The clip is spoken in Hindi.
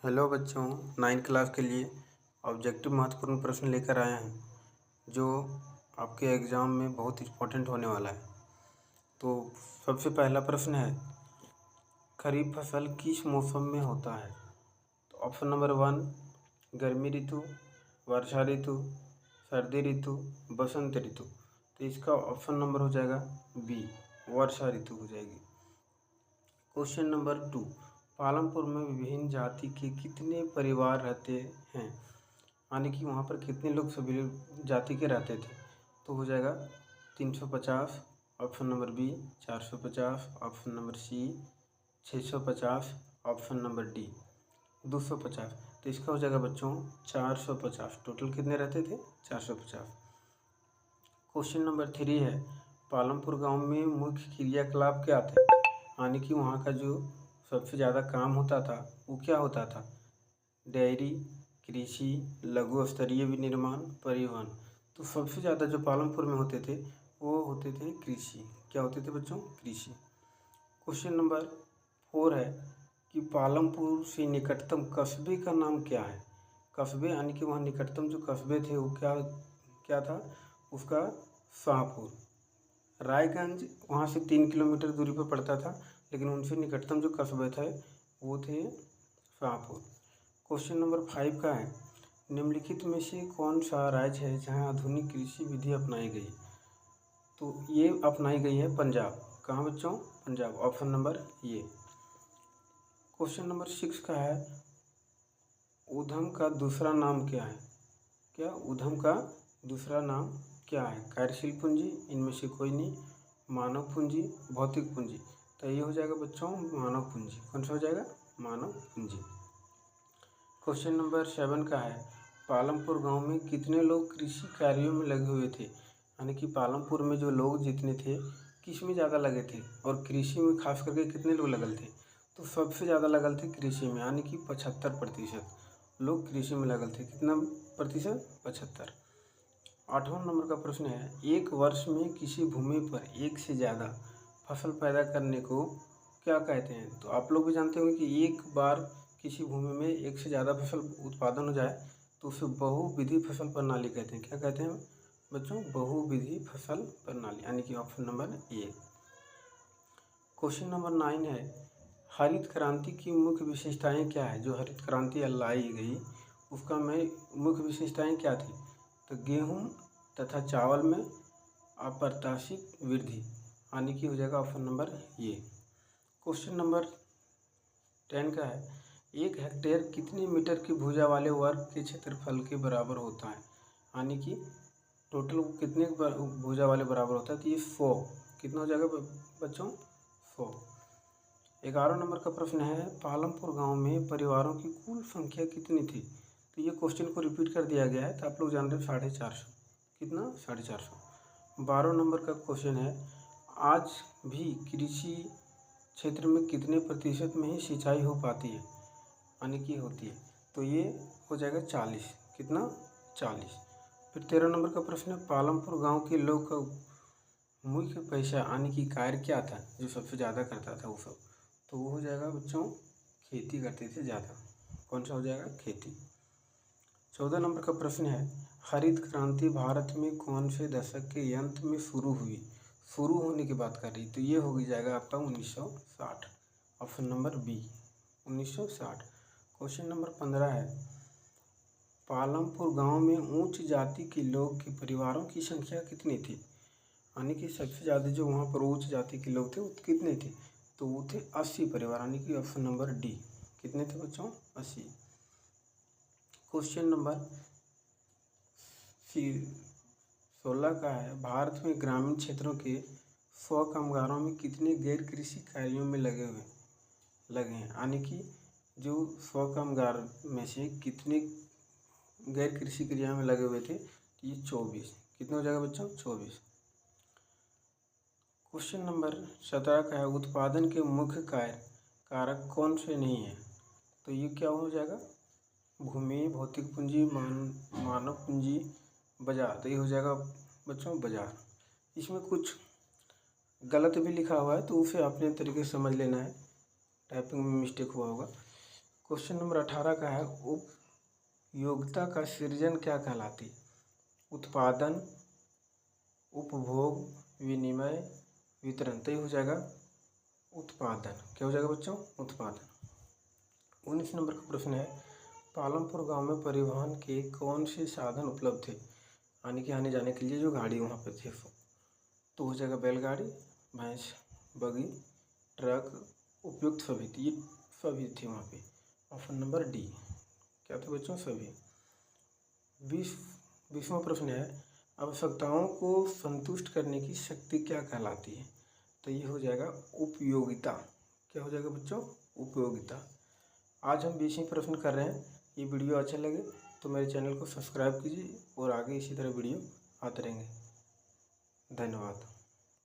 हेलो बच्चों, 9th क्लास के लिए ऑब्जेक्टिव महत्वपूर्ण प्रश्न लेकर आए हैं जो आपके एग्ज़ाम में बहुत इम्पोर्टेंट होने वाला है। तो सबसे पहला प्रश्न है, खरीफ फसल किस मौसम में होता है? तो ऑप्शन नंबर 1 गर्मी ऋतु, वर्षा ऋतु, सर्दी ऋतु, बसंत ऋतु। तो इसका ऑप्शन नंबर हो जाएगा बी, वर्षा ऋतु हो जाएगी। क्वेश्चन नंबर 2, पालमपुर में विभिन्न जाति के कितने परिवार रहते हैं? यानी कि वहाँ पर कितने लोग सभी जाति के रहते थे? तो हो जाएगा 350, option number B 450, option number C 650, option number D 250। तो इसका हो जाएगा बच्चों 450। टोटल कितने रहते थे? 450। क्वेश्चन नंबर 3 है, पालमपुर गांव में मुख्य क्रियाकलाप क्या थे? यानी कि वहाँ का जो सबसे ज़्यादा काम होता था वो क्या होता था? डेयरी, कृषि, लघु स्तरीय विनिर्माण, परिवहन। तो सबसे ज़्यादा जो पालमपुर में होते थे वो होते थे कृषि। क्या होते थे बच्चों? कृषि। क्वेश्चन नंबर 4 है कि पालमपुर से निकटतम कस्बे का नाम क्या है? कस्बे यानी कि वहाँ निकटतम जो कस्बे थे वो क्या क्या था उसका? शाहपुर। रायगंज वहाँ से 3 किलोमीटर दूरी पर पड़ता था, लेकिन उनसे निकटतम जो कस्बे थे वो थे शाहपुर। क्वेश्चन नंबर 5 का है, निम्नलिखित में से कौन सा राज्य है जहाँ आधुनिक कृषि विधि अपनाई गई? तो ये अपनाई गई है पंजाब। कहाँ बच्चों? पंजाब। ऑप्शन नंबर ये। क्वेश्चन नंबर 6 का है, ऊधम का दूसरा नाम क्या है? क्या ऊधम का दूसरा नाम क्या है? कार्यशील पूंजी, इनमें से कोई नहीं, मानव पूंजी, भौतिक पूंजी। तो ये हो जाएगा बच्चों मानव पूंजी। कौन सा हो जाएगा? मानव पूंजी। क्वेश्चन नंबर 7 का है, पालमपुर गांव में कितने लोग कृषि कार्यों में लगे हुए थे? यानी कि पालमपुर में जो लोग जितने थे किस में ज़्यादा लगे थे और कृषि में खास करके कितने लोग लगल थे? तो सबसे ज़्यादा लगल थे कृषि में, यानी कि 75% लोग कृषि में लगल थे। कितना प्रतिशत? 75। 8वां नंबर का प्रश्न है, एक वर्ष में किसी भूमि पर एक से ज़्यादा फसल पैदा करने को क्या कहते हैं? तो आप लोग भी जानते होंगे कि एक बार किसी भूमि में एक से ज़्यादा फसल उत्पादन हो जाए तो उसे बहुविधि फसल प्रणाली कहते हैं। क्या कहते हैं बच्चों? बहुविधि फसल प्रणाली, यानी कि option number A. Question number 9 है, हरित क्रांति की मुख्य विशेषताएं क्या है? जो हरित क्रांति लाई गई उसका में मुख्य विशेषताएं क्या थी? तो गेहूं तथा चावल में अप्रत्याशित वृद्धि, यानी कि हो जाएगा ऑप्शन नंबर ये। क्वेश्चन नंबर 10 का है, 1 हेक्टेयर कितने मीटर की भुजा वाले वर्ग के क्षेत्रफल के बराबर होता है? यानी कि टोटल कितने भुजा वाले बराबर होता है? तो ये 100। कितना हो जाएगा बच्चों? 100। 11 नंबर का प्रश्न है, पालमपुर गांव में परिवारों की कुल संख्या कितनी थी? तो ये क्वेश्चन को रिपीट कर दिया गया है, तो आप लोग जान रहे हो 450। कितना? 450। 12 नंबर का क्वेश्चन है, आज भी कृषि क्षेत्र में कितने प्रतिशत में ही सिंचाई हो पाती है? यानी कि होती है। तो ये हो जाएगा 40। कितना? 40। फिर 13 नंबर का प्रश्न है, पालमपुर गांव के लोग का मुख्य पेशा यानी कि कार्य क्या था जो सबसे ज़्यादा करता था वो सब? तो वो हो जाएगा बच्चों खेती करते थे ज़्यादा। कौन सा हो जाएगा? खेती। 14 नंबर का प्रश्न है, हरित क्रांति भारत में कौन से दशक के अंत में शुरू हुई? शुरू होने की बात कर रही, तो ये हो जाएगा आपका 1960। Option number B 1960। Question number 15 है, पालमपुर गांव में उच्च जाति के लोग के परिवारों की संख्या कितनी थी? यानी कि सबसे ज़्यादा जो वहाँ पर उच्च जाति के लोग थे वो कितने थे? तो वो थे 80 परिवार, यानी कि ऑप्शन नंबर डी। कितने थे बच्चों? 80। क्वेश्चन नंबर 16 का है, भारत में ग्रामीण क्षेत्रों के 100 कामगारों में कितने गैर कृषि कार्यों में लगे हैं? यानी कि जो 100 कामगार में से कितने गैर कृषि क्रिया में लगे हुए थे? तो ये 24। कितना हो जाएगा बच्चों? 24। क्वेश्चन नंबर 17 का है, उत्पादन के मुख्य कारक कौन से नहीं है? तो ये क्या हो जाएगा? भूमि, भौतिक पूंजी, मानव पूंजी, बाजार। तो ये हो जाएगा बच्चों बाजार। इसमें कुछ गलत भी लिखा हुआ है तो उसे अपने तरीके से समझ लेना है, टाइपिंग में मिस्टेक हुआ होगा। क्वेश्चन नंबर 18 का है, उपयोगिता का सृजन क्या कहलाती है? उत्पादन, उपभोग, विनिमय, वितरण। तो ये हो जाएगा उत्पादन। क्या हो जाएगा बच्चों? उत्पादन। 19 नंबर का प्रश्न है, पालमपुर गांव में परिवहन के कौन से साधन उपलब्ध थे? आने जाने के लिए जो गाड़ी वहाँ पे थे। तो हो जाएगा बैलगाड़ी, भैंस, बगी, ट्रक, उपयुक्त सभी थी। ये सभी थे वहाँ पे। Option number D. क्या थे बच्चों? सभी। 20वां प्रश्न है, आवश्यकताओं को संतुष्ट करने की शक्ति क्या कहलाती है? तो ये हो जाएगा उपयोगिता। क्या हो जाएगा बच्चों? उपयोगिता। आज हम 20वें प्रश्न कर रहे हैं। ये वीडियो अच्छा लगे तो मेरे चैनल को सब्सक्राइब कीजिए और आगे इसी तरह वीडियो आते रहेंगे। धन्यवाद।